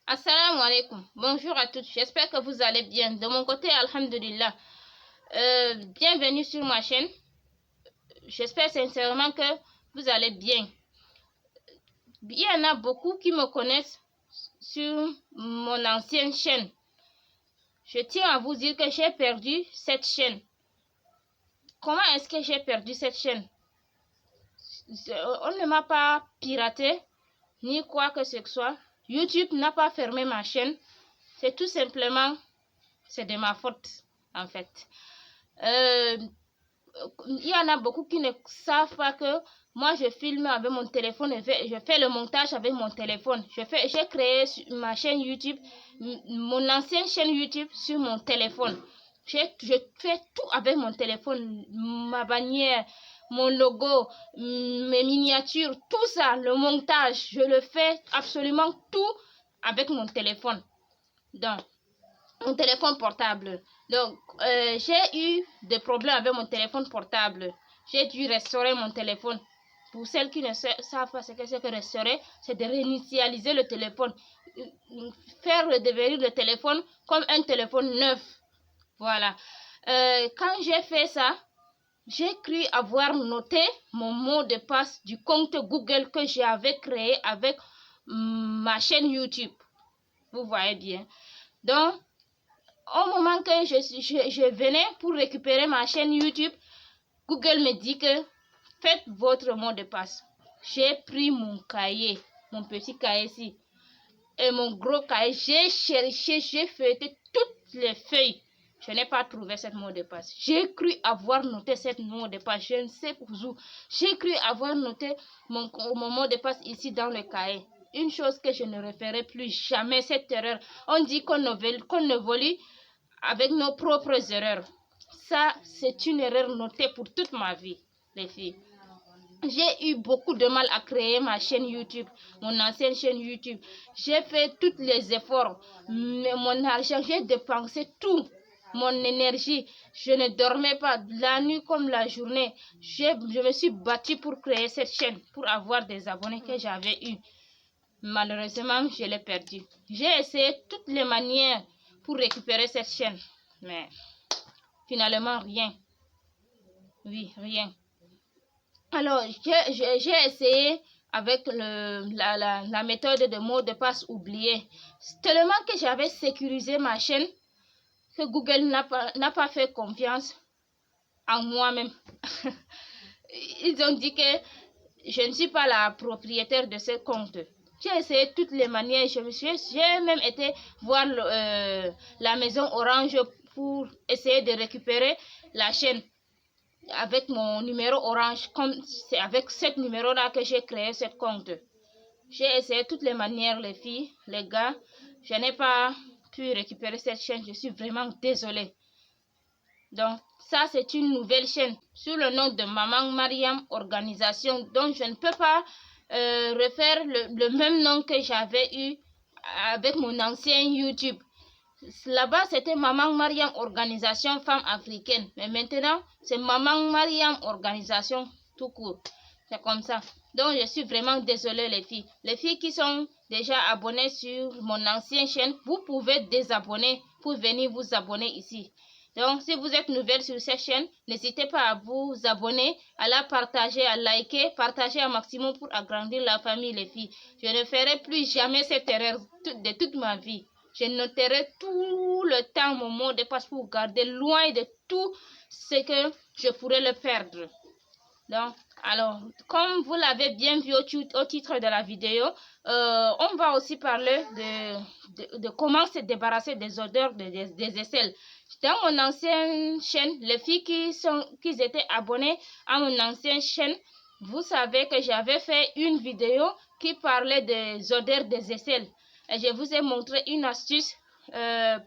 Assalamu alaikum. Bonjour à toutes. J'espère que vous allez bien. De mon côté, alhamdulillah. Bienvenue sur ma chaîne. J'espère sincèrement que vous allez bien. Il y en a beaucoup qui me connaissent sur mon ancienne chaîne. Je tiens à vous dire que j'ai perdu cette chaîne. Comment est-ce que j'ai perdu cette chaîne? On ne m'a pas piraté, ni quoi que ce soit. YouTube n'a pas fermé ma chaîne. C'est tout simplement, c'est de ma faute, en fait. Il y en a beaucoup qui ne savent pas que moi je filme avec mon téléphone et je fais le montage avec mon téléphone. J'ai créé ma chaîne YouTube, mon ancienne chaîne YouTube sur mon téléphone. Je fais tout avec mon téléphone, ma bannière, mon logo, mes miniatures, tout ça, le montage, je le fais absolument tout avec mon téléphone. Donc, mon téléphone portable. Donc, j'ai eu des problèmes avec mon téléphone portable. J'ai dû restaurer mon téléphone. Pour celles qui ne savent pas ce que c'est que restaurer, c'est de réinitialiser le téléphone. Faire devenir le téléphone comme un téléphone neuf. Voilà. Quand j'ai fait ça, j'ai cru avoir noté mon mot de passe du compte Google que j'avais créé avec ma chaîne YouTube. Vous voyez bien. Donc, au moment que je venais pour récupérer ma chaîne YouTube, Google me dit que faites votre mot de passe. J'ai pris mon cahier, mon petit cahier ici, et mon gros cahier. J'ai cherché, j'ai feuilleté toutes les feuilles. Je n'ai pas trouvé cette mot de passe. J'ai cru avoir noté cette mot de passe. Je ne sais où. J'ai cru avoir noté mon mot de passe ici dans le cahier. Une chose que je ne referai plus jamais, cette erreur. On dit qu'on ne vole avec nos propres erreurs. Ça, c'est une erreur notée pour toute ma vie, les filles. J'ai eu beaucoup de mal à créer ma chaîne YouTube, mon ancienne chaîne YouTube. J'ai fait tous les efforts, mais mon argent, j'ai dépensé tout, mon énergie. Je ne dormais pas la nuit comme la journée. Je me suis battue pour créer cette chaîne, pour avoir des abonnés que j'avais eu. Malheureusement, je l'ai perdu. J'ai essayé toutes les manières pour récupérer cette chaîne, mais finalement rien. Oui, rien. Alors, j'ai essayé avec la méthode de mot de passe oublié. Tellement que j'avais sécurisé ma chaîne que Google n'a pas fait confiance en moi-même. Ils ont dit que je ne suis pas la propriétaire de ce compte. J'ai essayé toutes les manières. J'ai même été voir la maison Orange pour essayer de récupérer la chaîne avec mon numéro Orange. Comme c'est avec ce numéro-là que j'ai créé ce compte. J'ai essayé toutes les manières, les filles, les gars. Je n'ai pas pu récupérer cette chaîne. Je suis vraiment désolée. Donc, ça, c'est une nouvelle chaîne sous le nom de Maman Mariam Organisation. Donc, je ne peux pas refaire le même nom que j'avais eu avec mon ancien YouTube. Là-bas, c'était Maman Mariam Organisation Femmes Africaines. Mais maintenant, c'est Maman Mariam Organisation tout court. C'est comme ça. Donc, je suis vraiment désolée, les filles. Les filles qui sont déjà abonnées sur mon ancienne chaîne, vous pouvez désabonner pour venir vous abonner ici. Donc, si vous êtes nouvelle sur cette chaîne, n'hésitez pas à vous abonner, à la partager, à liker, partager un maximum pour agrandir la famille, les filles. Je ne ferai plus jamais cette erreur de toute ma vie. Je noterai tout le temps mon mot de passe pour garder loin de tout ce que je pourrais le perdre. Donc, alors, comme vous l'avez bien vu au titre de la vidéo, on va aussi parler de comment se débarrasser des odeurs des aisselles. Dans mon ancienne chaîne, les filles qui étaient abonnées à mon ancienne chaîne, vous savez que j'avais fait une vidéo qui parlait des odeurs des aisselles. Et je vous ai montré une astuce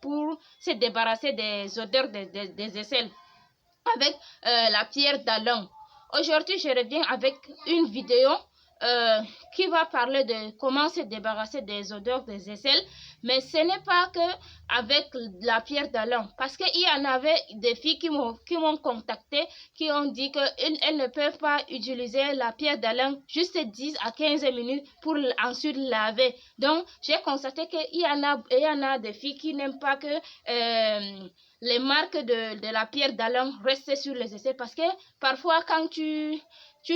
pour se débarrasser des odeurs des aisselles avec la pierre d'Alun. Aujourd'hui, je reviens avec une vidéo qui va parler de comment se débarrasser des odeurs des aisselles, mais ce n'est pas que avec la pierre d'Alain, parce qu'il y en avait des filles qui m'ont contacté, qui ont dit qu'elles ne peuvent pas utiliser la pierre d'Alain juste 10 à 15 minutes pour ensuite laver. Donc j'ai constaté qu'il y en a des filles qui n'aiment pas que les marques de la pierre d'Alain restent sur les aisselles, parce que parfois quand tu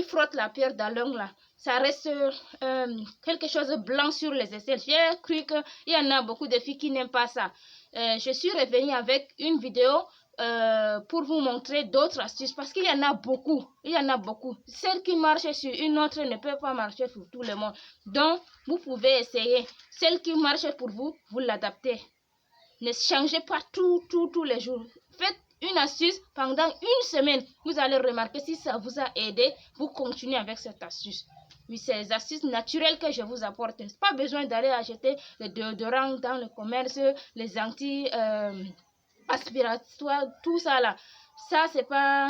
frottes la pierre d'Alain là, ça reste quelque chose de blanc sur les aisselles. J'ai cru qu'il y en a beaucoup de filles qui n'aiment pas ça. Je suis revenue avec une vidéo pour vous montrer d'autres astuces, parce qu'il y en a beaucoup. Il y en a beaucoup. Celle qui marche sur une autre ne peut pas marcher pour tout le monde. Donc, vous pouvez essayer. Celle qui marche pour vous, vous l'adaptez. Ne changez pas tous les jours. Faites une astuce pendant une semaine. Vous allez remarquer si ça vous a aidé. Vous continuez avec cette astuce. Oui, c'est les astuces naturelles que je vous apporte. Pas besoin d'aller acheter le déodorant dans le commerce, les anti-aspiratoires, tout ça là. Ça, c'est pas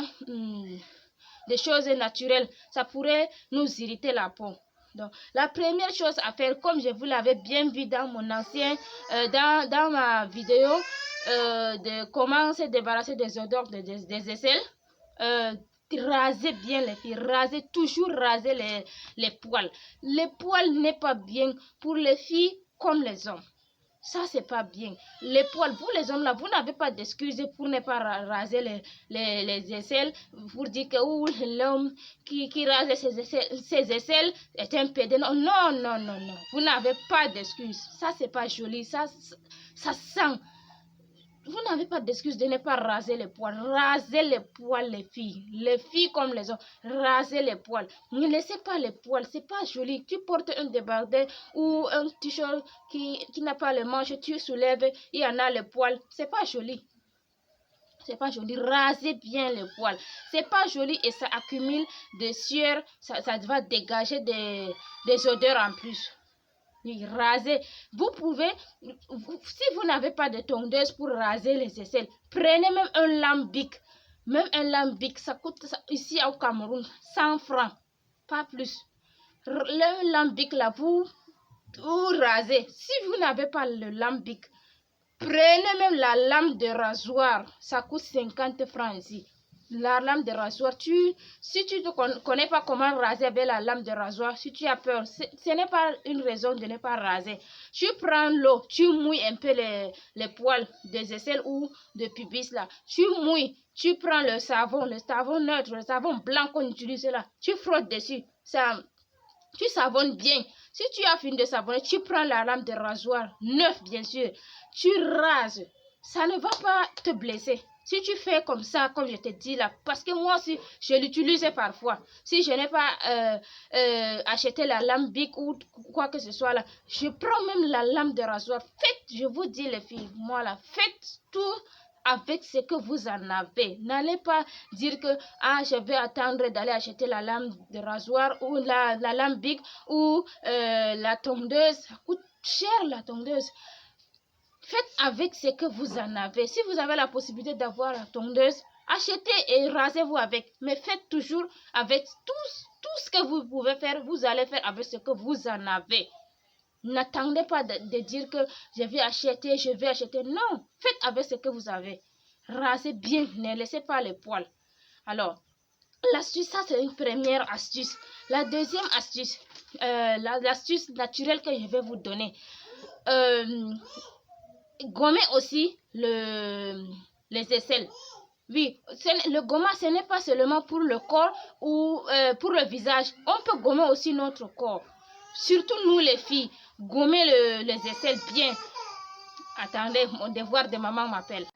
des choses naturelles. Ça pourrait nous irriter la peau. Donc, la première chose à faire, comme je vous l'avais bien vu dans mon ancien, dans ma vidéo de comment se débarrasser des odeurs des aisselles, rasez bien les filles, toujours raser les poils. Les poils n'est pas bien pour les filles comme les hommes. Ça, c'est pas bien. Les poils, vous les hommes là, vous n'avez pas d'excuses pour ne pas raser les aisselles, pour dire que l'homme qui rase ses aisselles est un pédé. Non, non, non, non, non. Vous n'avez pas d'excuses. Ça, c'est pas joli. Ça sent. Vous n'avez pas d'excuse de ne pas raser les poils. Rasez les poils, les filles. Les filles comme les hommes, rasez les poils. Ne laissez pas les poils, c'est pas joli. Tu portes un débardeur ou un t-shirt qui n'a pas les manches, tu soulèves, il y en a les poils. C'est pas joli. C'est pas joli. Rasez bien les poils. C'est pas joli et ça accumule des sueurs. Ça va dégager des odeurs en plus. Raser. Vous pouvez, si vous n'avez pas de tondeuse pour raser les aisselles, prenez même un lambic. Même un lambic, ça coûte ici au Cameroun 100 francs, pas plus. Le lambic là, vous rasez. Si vous n'avez pas le lambic, prenez même la lame de rasoir, ça coûte 50 francs ici. La lame de rasoir, si tu ne connais pas comment raser avec la lame de rasoir, si tu as peur, ce n'est pas une raison de ne pas raser. Tu prends l'eau, tu mouilles un peu les poils des aisselles ou de pubis là. Tu mouilles, tu prends le savon neutre, le savon blanc qu'on utilise là. Tu frottes dessus, tu savonnes bien. Si tu as fini de savonner, tu prends la lame de rasoir, neuf bien sûr. Tu rases, ça ne va pas te blesser. Si tu fais comme ça, comme je te dis là, parce que moi aussi, je l'utilise parfois. Si je n'ai pas acheté la lame Bic ou quoi que ce soit là, je prends même la lame de rasoir. Faites, je vous dis les filles, moi là, faites tout avec ce que vous en avez. N'allez pas dire que je vais attendre d'aller acheter la lame de rasoir ou la lame Bic ou la tondeuse. Ça coûte cher la tondeuse. Faites avec ce que vous en avez. Si vous avez la possibilité d'avoir la tondeuse, achetez et rasez-vous avec. Mais faites toujours avec tout ce que vous pouvez faire, vous allez faire avec ce que vous en avez. N'attendez pas de dire que je vais acheter. Non, faites avec ce que vous avez. Rasez bien, ne laissez pas les poils. Alors, l'astuce, ça c'est une première astuce. La deuxième astuce, l'astuce naturelle que je vais vous donner. Gommer aussi les aisselles. Oui, le gommage, ce n'est pas seulement pour le corps ou pour le visage. On peut gommer aussi notre corps. Surtout nous les filles, gommer les aisselles bien. Attendez, mon devoir de maman m'appelle.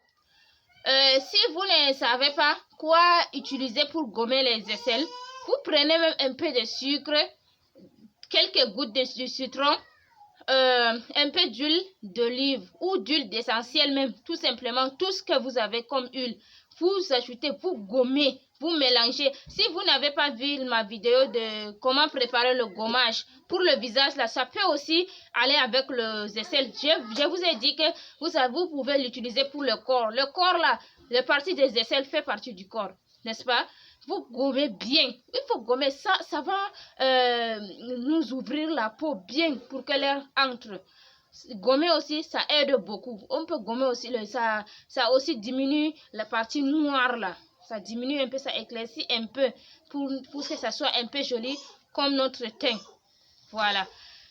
Si vous ne savez pas quoi utiliser pour gommer les aisselles, vous prenez même un peu de sucre, quelques gouttes de citron, un peu d'huile d'olive ou d'huile d'essentiel même, tout simplement, tout ce que vous avez comme huile. Vous ajoutez, vous gommez, vous mélangez. Si vous n'avez pas vu ma vidéo de comment préparer le gommage pour le visage, là, ça peut aussi aller avec les aisselles. Je vous ai dit que vous pouvez l'utiliser pour le corps. Le corps, là, la partie des aisselles fait partie du corps, n'est-ce pas? vous gommez bien. Il faut gommer ça, ça va nous ouvrir la peau bien pour que l'air entre. Gommer aussi, ça aide beaucoup. On peut gommer aussi, ça aussi diminue la partie noire là. Ça diminue un peu, ça éclaircit un peu pour que ça soit un peu joli comme notre teint. Voilà.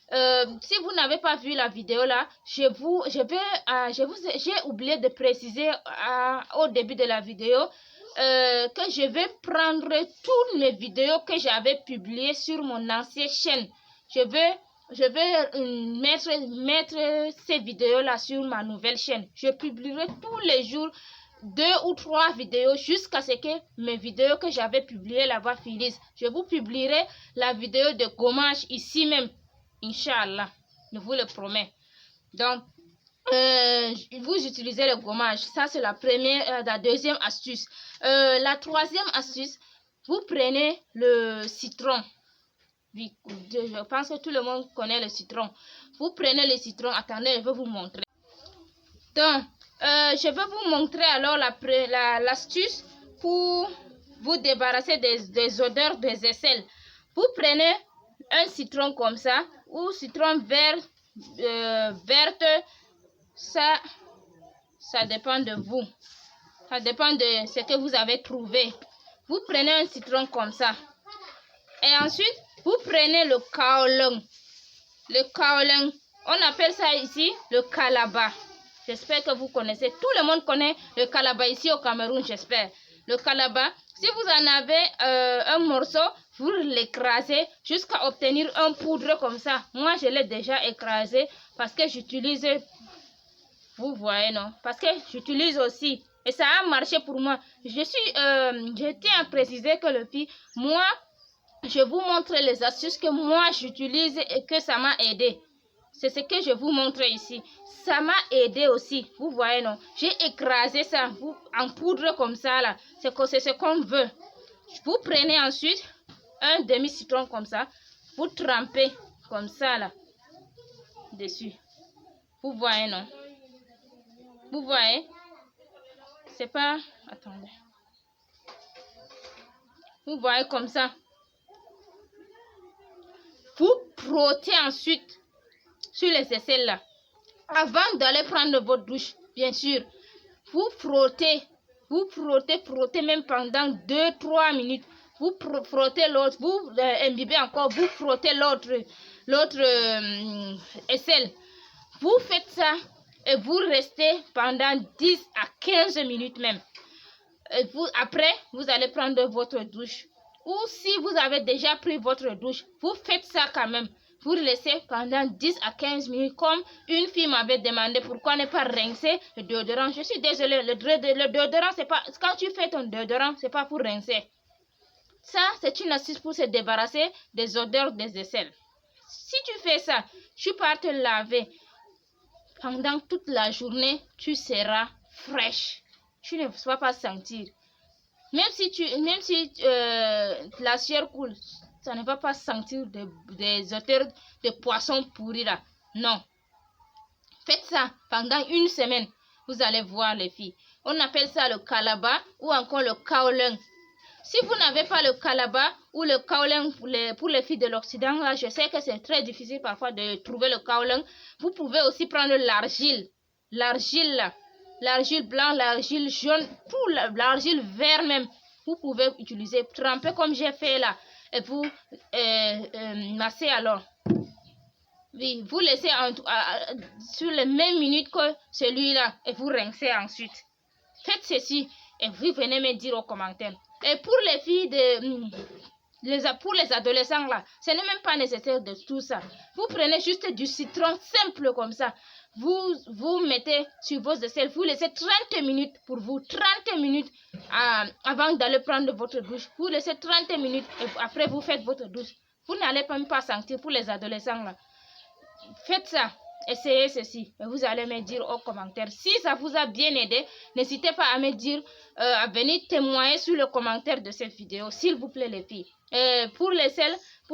Si vous n'avez pas vu la vidéo là, j'ai oublié de préciser au début de la vidéo que je vais prendre toutes mes vidéos que j'avais publiées sur mon ancienne chaîne. Je vais mettre ces vidéos là sur ma nouvelle chaîne. Je publierai tous les jours 2 ou 3 vidéos jusqu'à ce que mes vidéos que j'avais publiées là-bas finissent. Je vous publierai la vidéo de gommage ici même. Inch'Allah, je vous le promets. Donc, vous utilisez le gommage. Ça, c'est la deuxième astuce. La troisième astuce, vous prenez le citron. Je pense que tout le monde connaît le citron. Vous prenez le citron. Attendez, je vais vous montrer. Donc, je vais vous montrer alors l'astuce pour vous débarrasser des odeurs des aisselles. Vous prenez un citron comme ça ou citron verte, ça dépend de vous. Ça dépend de ce que vous avez trouvé. Vous prenez un citron comme ça. Et ensuite, vous prenez le kaolin. Le kaolin, on appelle ça ici le calabat. J'espère que vous connaissez. Tout le monde connaît le calabat ici au Cameroun, j'espère. Le calabat, si vous en avez un morceau, vous l'écrasez jusqu'à obtenir un poudre comme ça. Moi, je l'ai déjà écrasé parce que j'utilise, vous voyez, non? Parce que j'utilise aussi. Et ça a marché pour moi. Je tiens à préciser que le filles, moi, je vous montre les astuces que moi j'utilise et que ça m'a aidé. C'est ce que je vous montre ici. Ça m'a aidé aussi. Vous voyez, non? J'ai écrasé ça en poudre comme ça, là. C'est ce qu'on veut. Vous prenez ensuite un demi-citron comme ça. Vous trempez comme ça, là. Dessus. Vous voyez, non? Vous voyez? C'est pas... Attendez. Vous voyez comme ça. Vous frottez ensuite sur les aisselles là. Avant d'aller prendre votre douche, bien sûr. Vous frottez même pendant 2-3 minutes. Vous frottez l'autre, vous imbibez encore, vous frottez l'autre aisselle. Vous faites ça et vous restez pendant 10 à 15 minutes même. Et après, vous allez prendre votre douche. Ou si vous avez déjà pris votre douche, vous faites ça quand même. Vous laissez pendant 10 à 15 minutes, comme une fille m'avait demandé pourquoi ne pas rincer le déodorant. Je suis désolée, le déodorant, c'est pas... Quand tu fais ton déodorant, c'est pas pour rincer. Ça, c'est une astuce pour se débarrasser des odeurs des aisselles. Si tu fais ça, tu pars te laver. Pendant toute la journée, tu seras fraîche. Tu ne vas pas sentir. Même si la sueur coule, ça ne va pas sentir des odeurs de poisson pourri là. Non. Faites ça pendant une semaine. Vous allez voir les filles. On appelle ça le calabat ou encore le kaolin. Si vous n'avez pas le calabat ou le kaolin pour les filles de l'Occident, là, je sais que c'est très difficile parfois de trouver le kaolin. Vous pouvez aussi prendre l'argile. L'argile là. L'argile blanc, l'argile jaune, tout l'argile vert même, vous pouvez utiliser, tremper comme j'ai fait là, et vous massez alors. Oui, vous laissez sur les mêmes minutes que celui-là, et vous rincez ensuite. Faites ceci, et vous venez me dire aux commentaires. Et pour les filles pour les adolescents là, ce n'est même pas nécessaire de tout ça. Vous prenez juste du citron simple comme ça. Vous mettez sur vos aisselles, vous laissez 30 minutes pour vous, 30 minutes avant d'aller prendre votre douche. Vous laissez 30 minutes et après vous faites votre douche. Vous n'allez même pas sentir pour les adolescents là. Faites ça, essayez ceci et vous allez me dire aux commentaires. Si ça vous a bien aidé, n'hésitez pas à me dire, à venir témoigner sur le commentaire de cette vidéo, s'il vous plaît les filles. Pour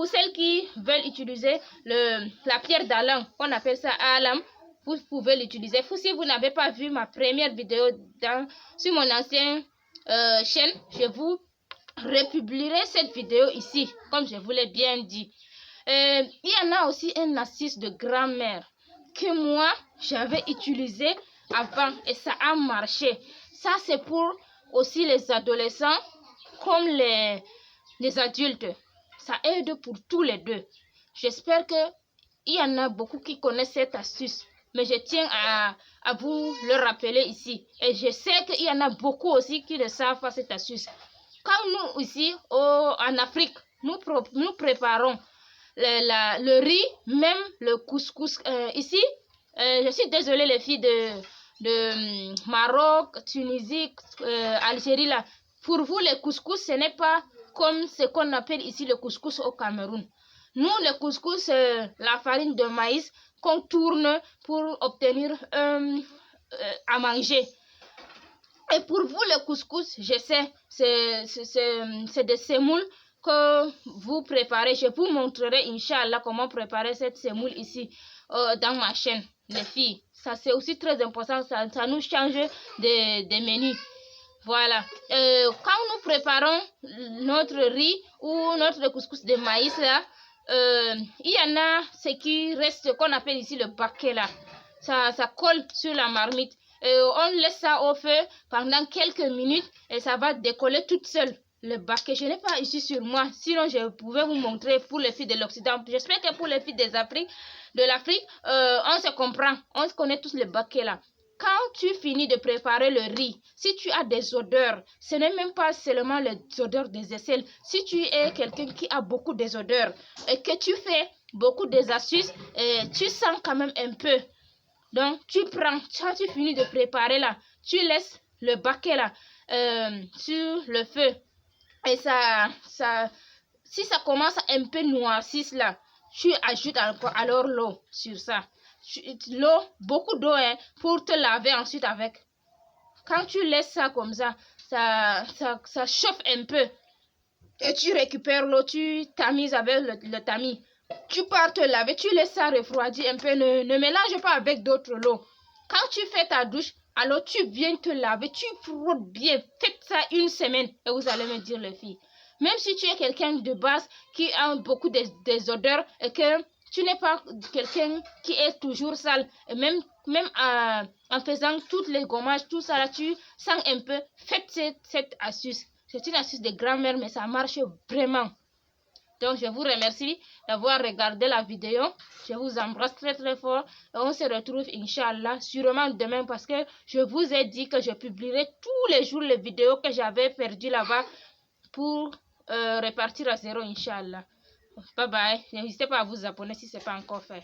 celles qui veulent utiliser la pierre d'alam, on appelle ça alam, vous pouvez l'utiliser. Si vous n'avez pas vu ma première vidéo sur mon ancienne chaîne, je vous republierai cette vidéo ici, comme je vous l'ai bien dit. Il y en a aussi une astuce de grand-mère que moi, j'avais utilisé avant et ça a marché. Ça, c'est pour aussi les adolescents comme les adultes. Ça aide pour tous les deux. J'espère qu'il y en a beaucoup qui connaissent cette astuce. Mais je tiens à vous le rappeler ici. Et je sais qu'il y en a beaucoup aussi qui ne savent pas cette astuce. Quand nous ici en Afrique, nous préparons le riz, même le couscous. Ici, je suis désolée les filles de Maroc, Tunisie, Algérie là. Pour vous, le couscous, ce n'est pas comme ce qu'on appelle ici le couscous au Cameroun. Nous, le couscous, la farine de maïs qu'on tourne pour obtenir à manger. Et pour vous, le couscous, je sais, c'est des semoules que vous préparez. Je vous montrerai, Inch'Allah, comment préparer cette semoule ici dans ma chaîne, les filles. Ça, c'est aussi très important. Ça nous change des menus. Voilà. Quand nous préparons notre riz ou notre couscous de maïs, là, il y en a ce qui reste, qu'on appelle ici le baquet, là. Ça colle sur la marmite. On laisse ça au feu pendant quelques minutes et ça va décoller toute seule. Le baquet, je n'ai pas ici sur moi, sinon je pouvais vous montrer pour les filles de l'Occident. J'espère que pour les filles de l'Afrique, on se comprend, on se connaît tous le baquet là. Quand tu finis de préparer le riz, si tu as des odeurs, ce n'est même pas seulement les odeurs des aisselles. Si tu es quelqu'un qui a beaucoup des odeurs et que tu fais beaucoup des astuces, tu sens quand même un peu. Donc, tu prends, quand tu finis de préparer là, tu laisses le baquet là sur le feu. Et si ça commence à un peu noircir là, tu ajoutes alors l'eau sur ça. L'eau, beaucoup d'eau pour te laver ensuite avec. Quand tu laisses ça comme ça, ça chauffe un peu. Et tu récupères l'eau, tu tamises avec le tamis. Tu pars te laver, tu laisses ça refroidir un peu. Ne mélange pas avec d'autres l'eau. Quand tu fais ta douche, alors tu viens te laver, tu frottes bien. Faites ça une semaine et vous allez me dire les filles. Même si tu es quelqu'un de base qui a beaucoup des odeurs et que tu n'es pas quelqu'un qui est toujours sale. Et même en faisant toutes les gommages, tout ça là, tu sens un peu. Faites cette astuce. C'est une astuce de grand-mère, mais ça marche vraiment. Donc, je vous remercie d'avoir regardé la vidéo. Je vous embrasse très très fort. Et on se retrouve, Inch'Allah, sûrement demain parce que je vous ai dit que je publierai tous les jours les vidéos que j'avais perdues là-bas pour repartir à zéro, Inch'Allah. Bye bye. N'hésitez pas à vous abonner si ce n'est pas encore fait.